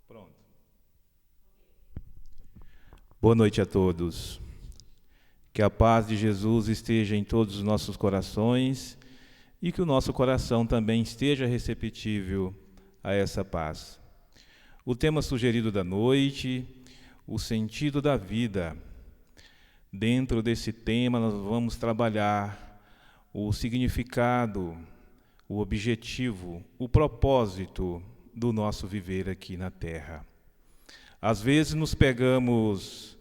Pronto. Boa noite a todos. Que a paz de Jesus esteja em todos os nossos corações e que o nosso coração também esteja receptível a essa paz. O tema sugerido da noite, o sentido da vida. Dentro desse tema nós vamos trabalhar o significado, o objetivo, o propósito do nosso viver aqui na Terra. Às vezes nos pegamos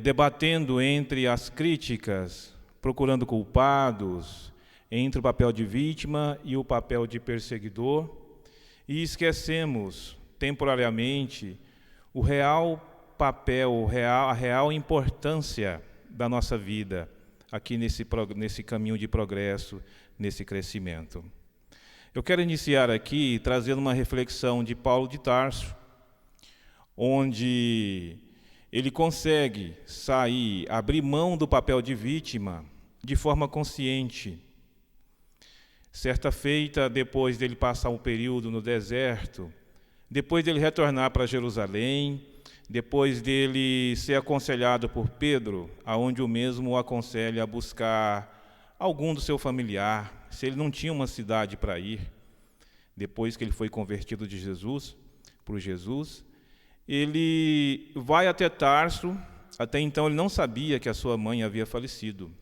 debatendo entre as críticas, procurando culpados, entre o papel de vítima e o papel de perseguidor, e esquecemos temporariamente o real papel, a real importância da nossa vida aqui nesse caminho de progresso, nesse crescimento. Eu quero iniciar aqui trazendo uma reflexão de Paulo de Tarso, onde ele consegue abrir mão do papel de vítima de forma consciente. Certa feita, depois dele passar um período no deserto, depois dele retornar para Jerusalém, depois dele ser aconselhado por Pedro, aonde o mesmo o aconselha a buscar algum do seu familiar, se ele não tinha uma cidade para ir, depois que ele foi convertido por Jesus, ele vai até Tarso. Até então ele não sabia que a sua mãe havia falecido.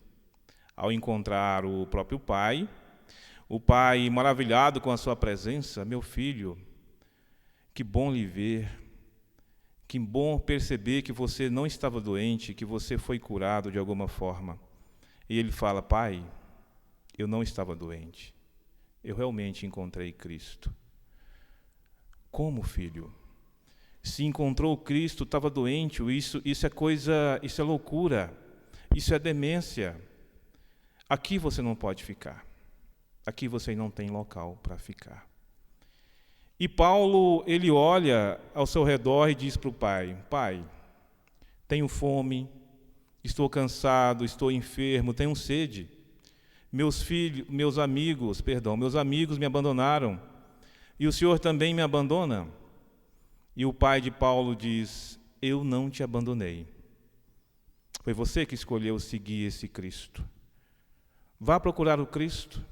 Ao encontrar o próprio pai, o pai, maravilhado com a sua presença: meu filho, que bom lhe ver, que bom perceber que você não estava doente, que você foi curado de alguma forma. E ele fala: pai, eu não estava doente, eu realmente encontrei Cristo. Como, filho? Se encontrou Cristo, estava doente, isso é loucura, isso é demência. Aqui você não pode ficar, aqui você não tem local para ficar. E Paulo, ele olha ao seu redor e diz para o pai: pai, tenho fome, estou cansado, estou enfermo, tenho sede. Meus amigos me abandonaram, e o Senhor também me abandona. E o pai de Paulo diz: eu não te abandonei. Foi você que escolheu seguir esse Cristo. Vá procurar o Cristo.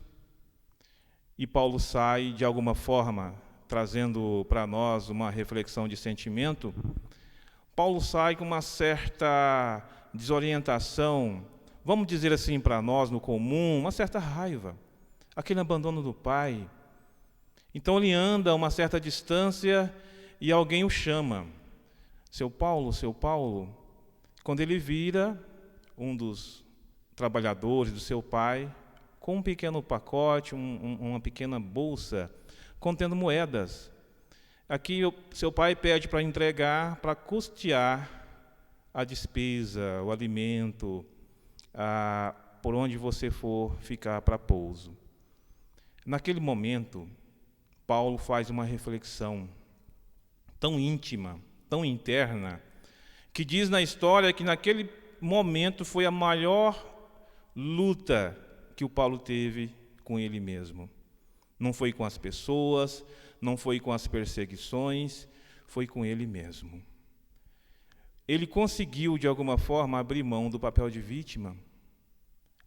E Paulo sai, de alguma forma, trazendo para nós uma reflexão de sentimento. Paulo sai com uma certa desorientação, vamos dizer assim para nós, no comum, uma certa raiva, aquele abandono do pai. Então ele anda a uma certa distância e alguém o chama: seu Paulo, seu Paulo. Quando ele vira, um dos trabalhadores do seu pai, com um pequeno pacote, uma pequena bolsa, contendo moedas. Aqui seu pai pede para entregar, para custear a despesa, o alimento, por onde você for ficar para pouso. Naquele momento, Paulo faz uma reflexão tão íntima, tão interna, que diz na história que naquele momento foi a maior luta que o Paulo teve com ele mesmo. Não foi com as pessoas, não foi com as perseguições, foi com ele mesmo. Ele conseguiu, de alguma forma, abrir mão do papel de vítima,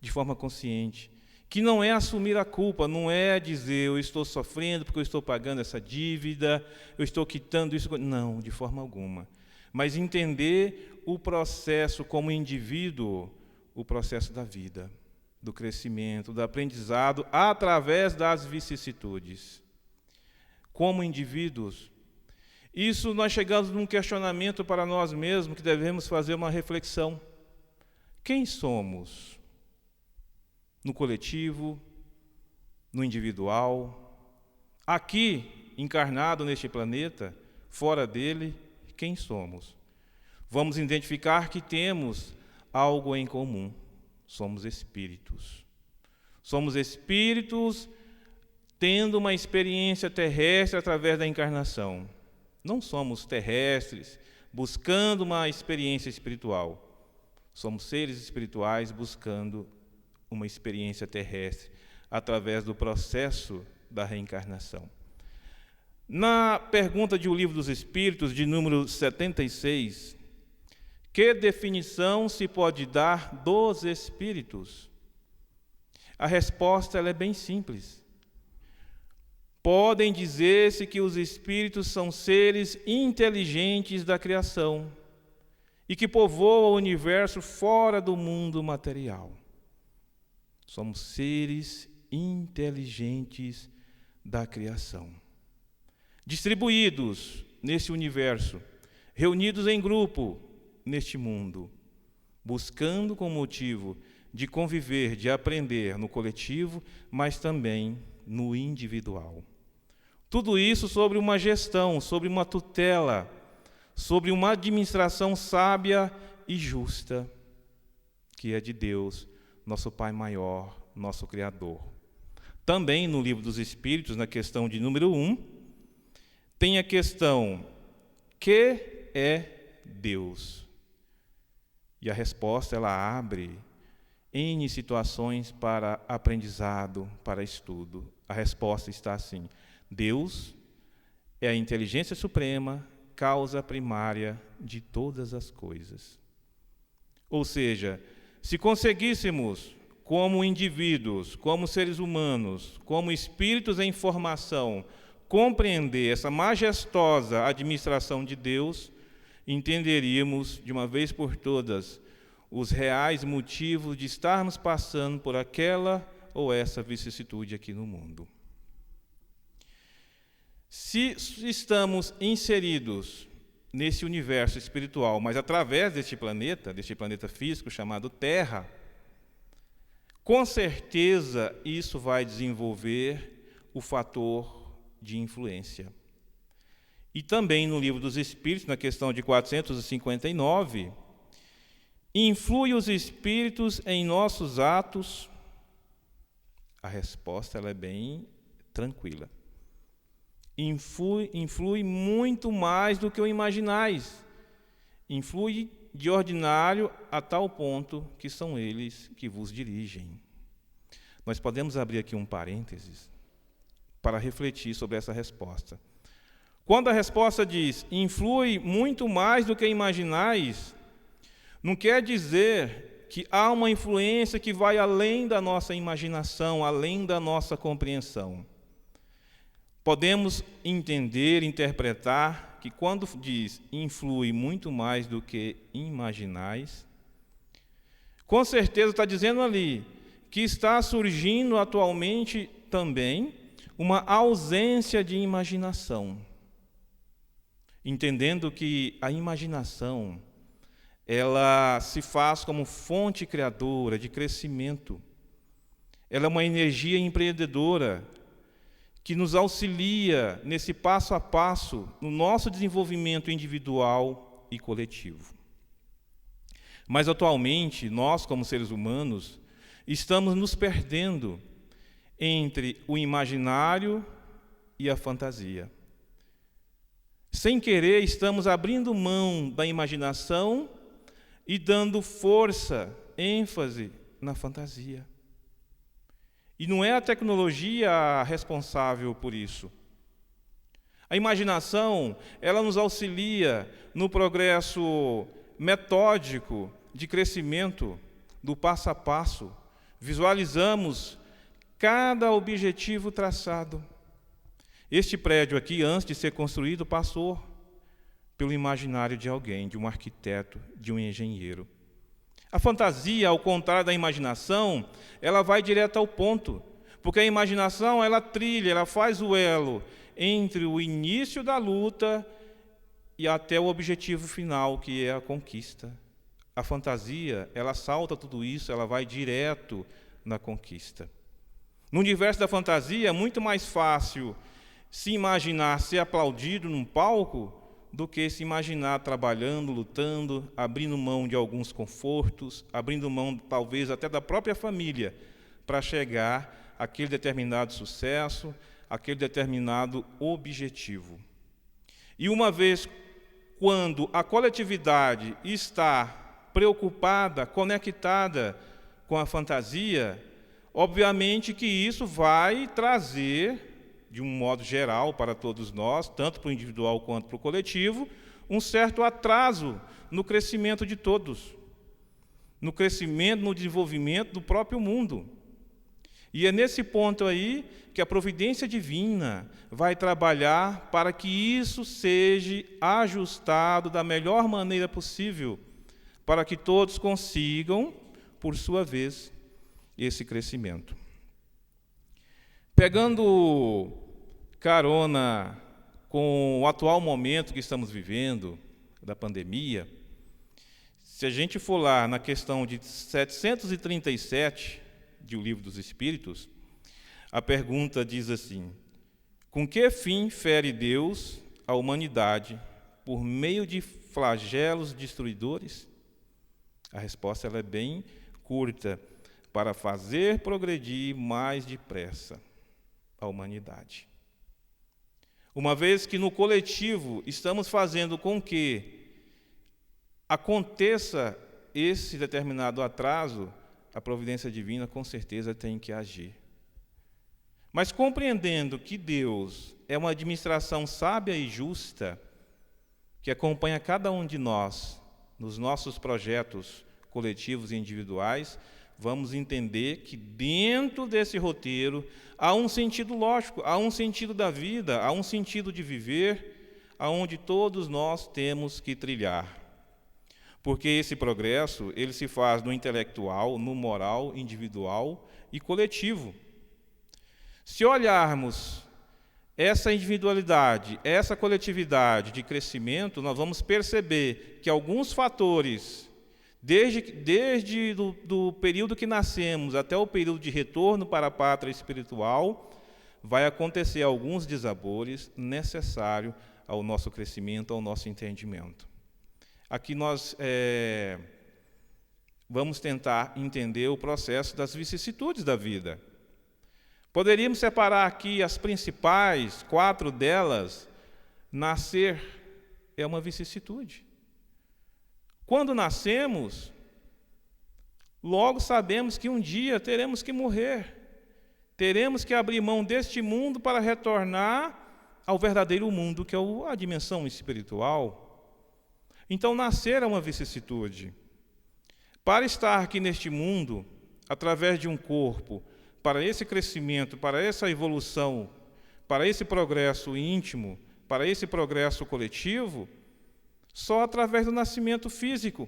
de forma consciente, que não é assumir a culpa, não é dizer eu estou sofrendo porque eu estou pagando essa dívida, eu estou quitando isso. Não, de forma alguma. Mas entender o processo como indivíduo, o processo da vida, do crescimento, do aprendizado, através das vicissitudes. Como indivíduos, isso nós chegamos num questionamento para nós mesmos, que devemos fazer uma reflexão. Quem somos? No coletivo, no individual, aqui, encarnado neste planeta, fora dele, quem somos? Vamos identificar que temos algo em comum. Somos espíritos. Somos espíritos tendo uma experiência terrestre através da encarnação. Não somos terrestres buscando uma experiência espiritual. Somos seres espirituais buscando uma experiência terrestre através do processo da reencarnação. Na pergunta de O Livro dos Espíritos, de número 76, que definição se pode dar dos espíritos? A resposta ela é bem simples. Podem dizer-se que os espíritos são seres inteligentes da criação e que povoam o universo fora do mundo material. Somos seres inteligentes da criação, distribuídos nesse universo, reunidos em grupo neste mundo, buscando com motivo de conviver, de aprender no coletivo, mas também no individual. Tudo isso sobre uma gestão, sobre uma tutela, sobre uma administração sábia e justa, que é de Deus, nosso Pai maior, nosso Criador. Também no Livro dos Espíritos, na questão de número 1, tem a questão: que é Deus? E a resposta ela abre N situações para aprendizado, para estudo. A resposta está assim: Deus é a inteligência suprema, causa primária de todas as coisas. Ou seja, se conseguíssemos, como indivíduos, como seres humanos, como espíritos em formação, compreender essa majestosa administração de Deus, entenderíamos de uma vez por todas os reais motivos de estarmos passando por aquela ou essa vicissitude aqui no mundo. Se estamos inseridos nesse universo espiritual, mas através deste planeta físico chamado Terra, com certeza isso vai desenvolver o fator de influência. E também no Livro dos Espíritos, na questão de 459, influi os espíritos em nossos atos? A resposta ela é bem tranquila. Influi muito mais do que o imaginais. Influi de ordinário a tal ponto que são eles que vos dirigem. Nós podemos abrir aqui um parênteses para refletir sobre essa resposta. Quando a resposta diz, influi muito mais do que imaginais, não quer dizer que há uma influência que vai além da nossa imaginação, além da nossa compreensão. Podemos entender, interpretar que quando diz influi muito mais do que imaginais, com certeza está dizendo ali que está surgindo atualmente também uma ausência de imaginação. Entendendo que a imaginação, ela se faz como fonte criadora de crescimento. Ela é uma energia empreendedora que nos auxilia nesse passo a passo no nosso desenvolvimento individual e coletivo. Mas atualmente, nós como seres humanos, estamos nos perdendo entre o imaginário e a fantasia. Sem querer, estamos abrindo mão da imaginação e dando força, ênfase na fantasia. E não é a tecnologia responsável por isso. A imaginação, ela nos auxilia no progresso metódico de crescimento, do passo a passo. Visualizamos cada objetivo traçado. Este prédio aqui, antes de ser construído, passou pelo imaginário de alguém, de um arquiteto, de um engenheiro. A fantasia, ao contrário da imaginação, ela vai direto ao ponto, porque a imaginação, ela trilha, ela faz o elo entre o início da luta e até o objetivo final, que é a conquista. A fantasia, ela salta tudo isso, ela vai direto na conquista. No universo da fantasia, é muito mais fácil se imaginar ser aplaudido num palco do que se imaginar trabalhando, lutando, abrindo mão de alguns confortos, abrindo mão, talvez, até da própria família, para chegar àquele determinado sucesso, àquele determinado objetivo. E uma vez, quando a coletividade está preocupada, conectada com a fantasia, obviamente que isso vai trazer de um modo geral para todos nós, tanto para o individual quanto para o coletivo, um certo atraso no crescimento de todos, no crescimento, no desenvolvimento do próprio mundo. E é nesse ponto aí que a providência divina vai trabalhar para que isso seja ajustado da melhor maneira possível, para que todos consigam, por sua vez, esse crescimento. Pegando carona com o atual momento que estamos vivendo, da pandemia, se a gente for lá na questão de 737 de O Livro dos Espíritos, a pergunta diz assim: com que fim fere Deus a humanidade por meio de flagelos destruidores? A resposta ela é bem curta: para fazer progredir mais depressa a humanidade. Uma vez que no coletivo estamos fazendo com que aconteça esse determinado atraso, a providência divina com certeza tem que agir. Mas compreendendo que Deus é uma administração sábia e justa, que acompanha cada um de nós nos nossos projetos coletivos e individuais, vamos entender que dentro desse roteiro há um sentido lógico, há um sentido da vida, há um sentido de viver, aonde todos nós temos que trilhar. Porque esse progresso, ele se faz no intelectual, no moral, individual e coletivo. Se olharmos essa individualidade, essa coletividade de crescimento, nós vamos perceber que alguns fatores, desde do período que nascemos até o período de retorno para a pátria espiritual, vai acontecer alguns desabores necessários ao nosso crescimento, ao nosso entendimento. Aqui nós vamos tentar entender o processo das vicissitudes da vida. Poderíamos separar aqui as principais, 4 delas. Nascer é uma vicissitude. Quando nascemos, logo sabemos que um dia teremos que morrer. Teremos que abrir mão deste mundo para retornar ao verdadeiro mundo, que é a dimensão espiritual. Então, nascer é uma vicissitude. Para estar aqui neste mundo, através de um corpo, para esse crescimento, para essa evolução, para esse progresso íntimo, para esse progresso coletivo, só através do nascimento físico.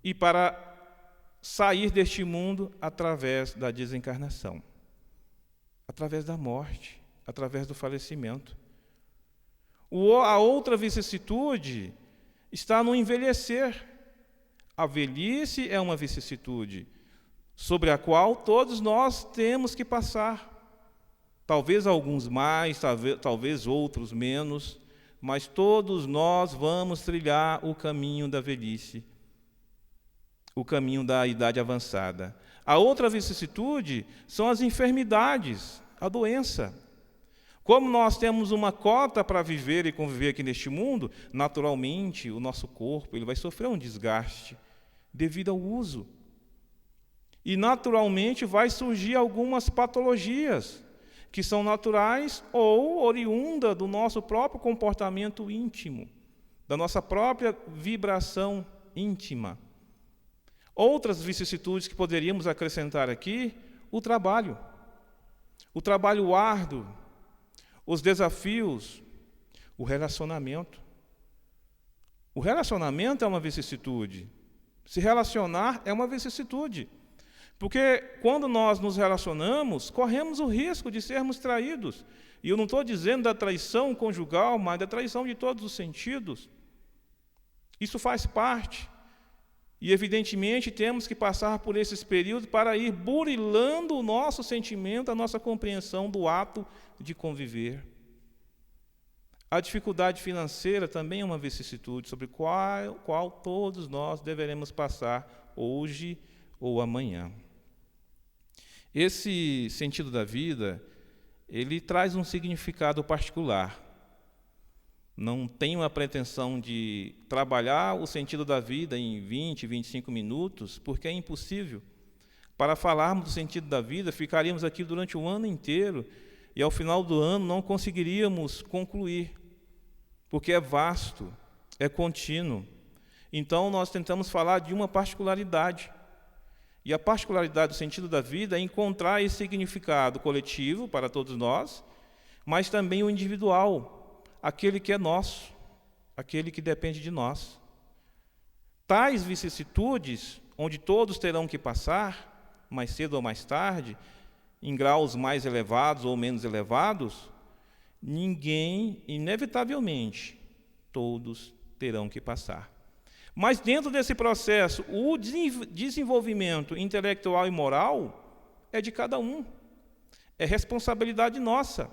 E para sair deste mundo, através da desencarnação, através da morte, através do falecimento. A outra vicissitude está no envelhecer. A velhice é uma vicissitude sobre a qual todos nós temos que passar. Talvez alguns mais, talvez outros menos, mas todos nós vamos trilhar o caminho da velhice, o caminho da idade avançada. A outra vicissitude são as enfermidades, a doença. Como nós temos uma cota para viver e conviver aqui neste mundo, naturalmente o nosso corpo ele vai sofrer um desgaste devido ao uso. E naturalmente vai surgir algumas patologias que são naturais ou oriunda do nosso próprio comportamento íntimo, da nossa própria vibração íntima. Outras vicissitudes que poderíamos acrescentar aqui, o trabalho árduo, os desafios, o relacionamento. O relacionamento é uma vicissitude. Se relacionar é uma vicissitude. Porque quando nós nos relacionamos, corremos o risco de sermos traídos. E eu não estou dizendo da traição conjugal, mas da traição de todos os sentidos. Isso faz parte. E, evidentemente, temos que passar por esses períodos para ir burilando o nosso sentimento, a nossa compreensão do ato de conviver. A dificuldade financeira também é uma vicissitude sobre qual todos nós deveremos passar hoje ou amanhã. Esse sentido da vida, ele traz um significado particular. Não tenho a pretensão de trabalhar o sentido da vida em 20, 25 minutos, porque é impossível. Para falarmos do sentido da vida, ficaríamos aqui durante o ano inteiro, e ao final do ano não conseguiríamos concluir, porque é vasto, é contínuo. Então nós tentamos falar de uma particularidade. E a particularidade do sentido da vida é encontrar esse significado coletivo para todos nós, mas também o individual, aquele que é nosso, aquele que depende de nós. Tais vicissitudes, onde todos terão que passar, mais cedo ou mais tarde, em graus mais elevados ou menos elevados, ninguém, inevitavelmente, todos terão que passar. Mas dentro desse processo, o desenvolvimento intelectual e moral é de cada um. É responsabilidade nossa.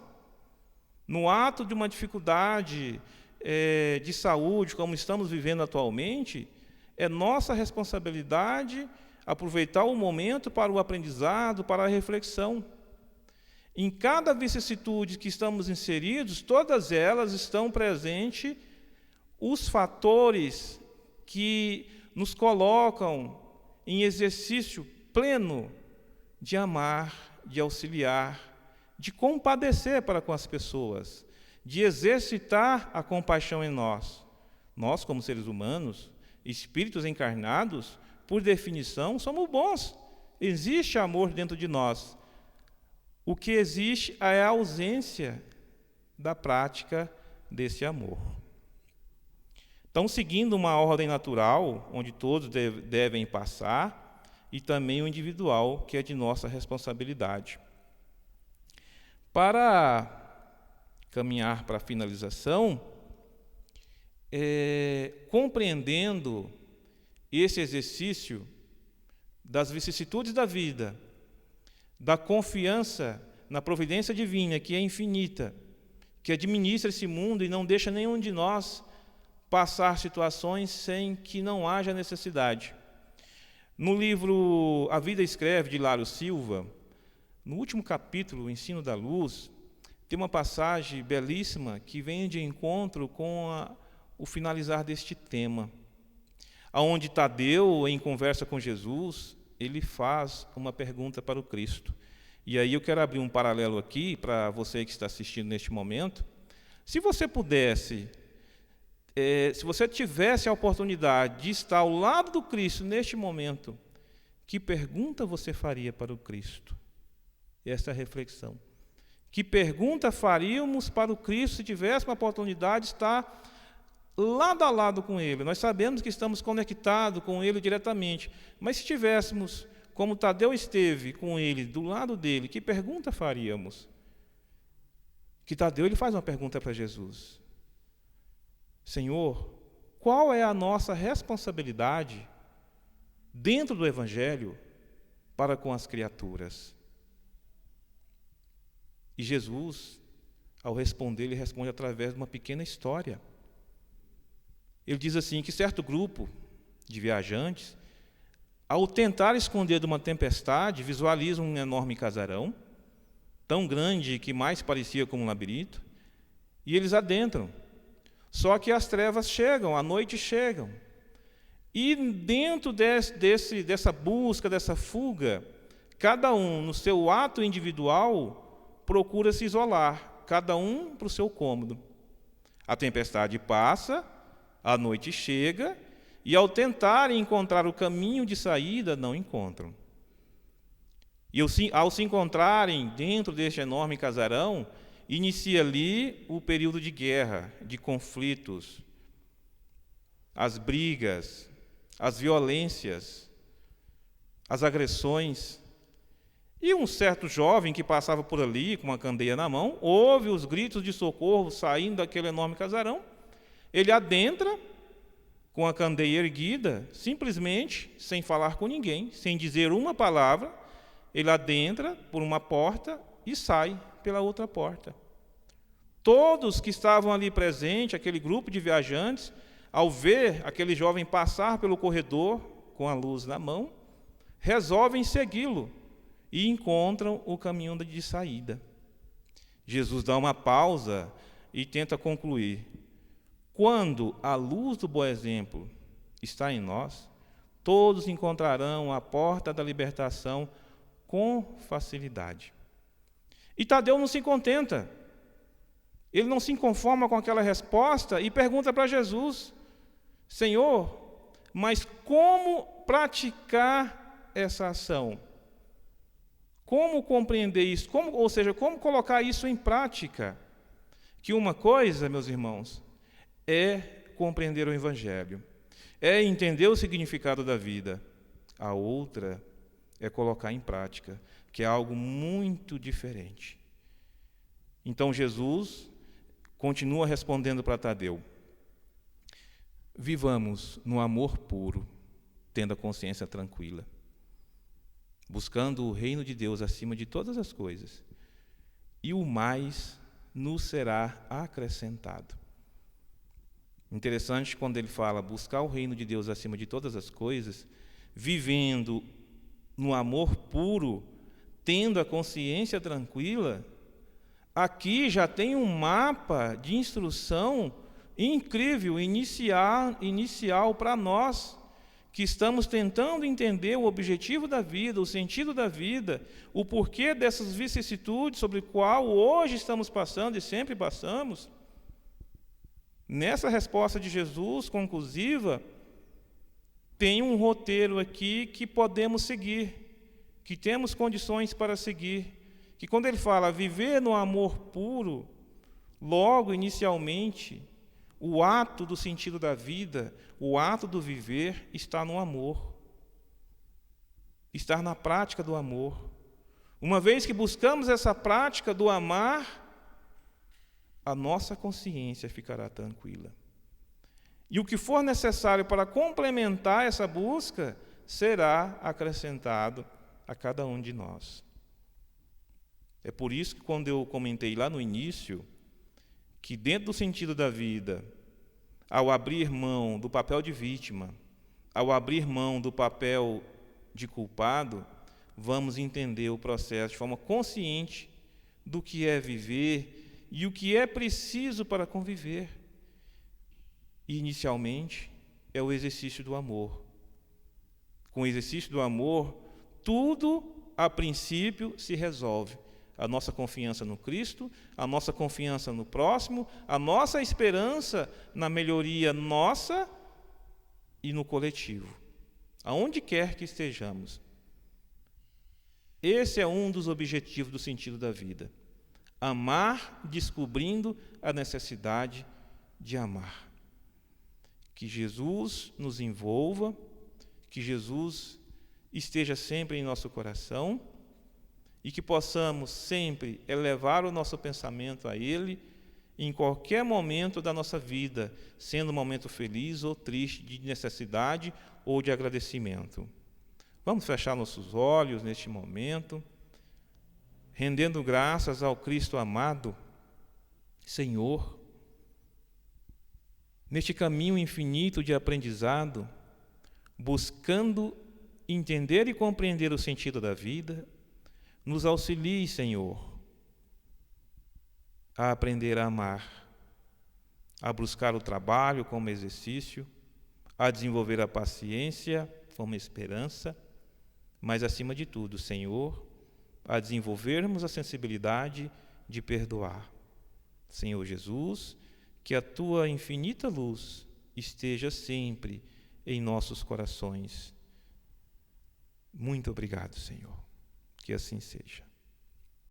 No ato de uma dificuldade de saúde, como estamos vivendo atualmente, é nossa responsabilidade aproveitar o momento para o aprendizado, para a reflexão. Em cada vicissitude que estamos inseridos, todas elas estão presentes os fatores que nos colocam em exercício pleno de amar, de auxiliar, de compadecer para com as pessoas, de exercitar a compaixão em nós. Nós, como seres humanos, espíritos encarnados, por definição, somos bons. Existe amor dentro de nós. O que existe é a ausência da prática desse amor. Então, seguindo uma ordem natural, onde todos devem passar, e também o individual, que é de nossa responsabilidade. Para caminhar para a finalização, compreendendo esse exercício das vicissitudes da vida, da confiança na providência divina, que é infinita, que administra esse mundo e não deixa nenhum de nós passar situações sem que não haja necessidade. No livro A Vida Escreve, de Hilário Silva, no último capítulo, o Ensino da Luz, tem uma passagem belíssima que vem de encontro com o finalizar deste tema, onde Tadeu, em conversa com Jesus, ele faz uma pergunta para o Cristo. E aí eu quero abrir um paralelo aqui para você que está assistindo neste momento. Se você pudesse, se você tivesse a oportunidade de estar ao lado do Cristo neste momento, que pergunta você faria para o Cristo? Essa é a reflexão. Que pergunta faríamos para o Cristo se tivéssemos a oportunidade de estar lado a lado com Ele? Nós sabemos que estamos conectados com Ele diretamente, mas se tivéssemos, como Tadeu esteve com Ele, do lado dele, que pergunta faríamos? Que Tadeu ele faz uma pergunta para Jesus: Senhor, qual é a nossa responsabilidade dentro do Evangelho para com as criaturas? E Jesus, ao responder, ele responde através de uma pequena história. Ele diz assim, que certo grupo de viajantes, ao tentar esconder de uma tempestade, visualizam um enorme casarão, tão grande que mais parecia como um labirinto, e eles adentram. Só que as trevas chegam, a noite chegam. E dentro dessa busca, dessa fuga, cada um, no seu ato individual, procura se isolar, cada um para o seu cômodo. A tempestade passa, a noite chega, e ao tentarem encontrar o caminho de saída, não encontram. E ao se encontrarem dentro deste enorme casarão, inicia ali o período de guerra, de conflitos, as brigas, as violências, as agressões. E um certo jovem que passava por ali com uma candeia na mão, ouve os gritos de socorro saindo daquele enorme casarão. Ele adentra com a candeia erguida, simplesmente, sem falar com ninguém, sem dizer uma palavra, ele adentra por uma porta e sai pela outra porta. Todos que estavam ali presentes, aquele grupo de viajantes, ao ver aquele jovem passar pelo corredor com a luz na mão, resolvem segui-lo e encontram o caminho de saída. Jesus dá uma pausa e tenta concluir: quando a luz do bom exemplo está em nós, todos encontrarão a porta da libertação com facilidade. E Tadeu não se contenta. Ele não se conforma com aquela resposta e pergunta para Jesus: Senhor, mas como praticar essa ação? Como compreender isso? Ou seja, como colocar isso em prática? Que uma coisa, meus irmãos, é compreender o Evangelho, é entender o significado da vida. A outra é colocar em prática, que é algo muito diferente. Então Jesus continua respondendo para Tadeu: vivamos no amor puro, tendo a consciência tranquila, buscando o reino de Deus acima de todas as coisas, e o mais nos será acrescentado. Interessante quando ele fala buscar o reino de Deus acima de todas as coisas, vivendo no amor puro, tendo a consciência tranquila. Aqui já tem um mapa de instrução incrível, inicial para nós, que estamos tentando entender o objetivo da vida, o sentido da vida, o porquê dessas vicissitudes sobre o qual hoje estamos passando e sempre passamos. Nessa resposta de Jesus conclusiva, tem um roteiro aqui que podemos seguir, que temos condições para seguir, que quando ele fala viver no amor puro, logo, inicialmente, o ato do sentido da vida, o ato do viver está no amor, está na prática do amor. Uma vez que buscamos essa prática do amar, a nossa consciência ficará tranquila. E o que for necessário para complementar essa busca será acrescentado a cada um de nós. É por isso que quando eu comentei lá no início, que dentro do sentido da vida, ao abrir mão do papel de vítima, ao abrir mão do papel de culpado, vamos entender o processo de forma consciente do que é viver e o que é preciso para conviver. E, inicialmente, é o exercício do amor. Com o exercício do amor, tudo, a princípio, se resolve. A nossa confiança no Cristo, a nossa confiança no próximo, a nossa esperança na melhoria nossa e no coletivo, aonde quer que estejamos. Esse é um dos objetivos do sentido da vida: amar descobrindo a necessidade de amar. Que Jesus nos envolva, que Jesus esteja sempre em nosso coração, e que possamos sempre elevar o nosso pensamento a Ele em qualquer momento da nossa vida, sendo um momento feliz ou triste, de necessidade ou de agradecimento. Vamos fechar nossos olhos neste momento, rendendo graças ao Cristo amado. Senhor, neste caminho infinito de aprendizado, buscando entender e compreender o sentido da vida, nos auxilie, Senhor, a aprender a amar, a buscar o trabalho como exercício, a desenvolver a paciência como esperança, mas, acima de tudo, Senhor, a desenvolvermos a sensibilidade de perdoar. Senhor Jesus, que a Tua infinita luz esteja sempre em nossos corações. Muito obrigado, Senhor. Que assim seja.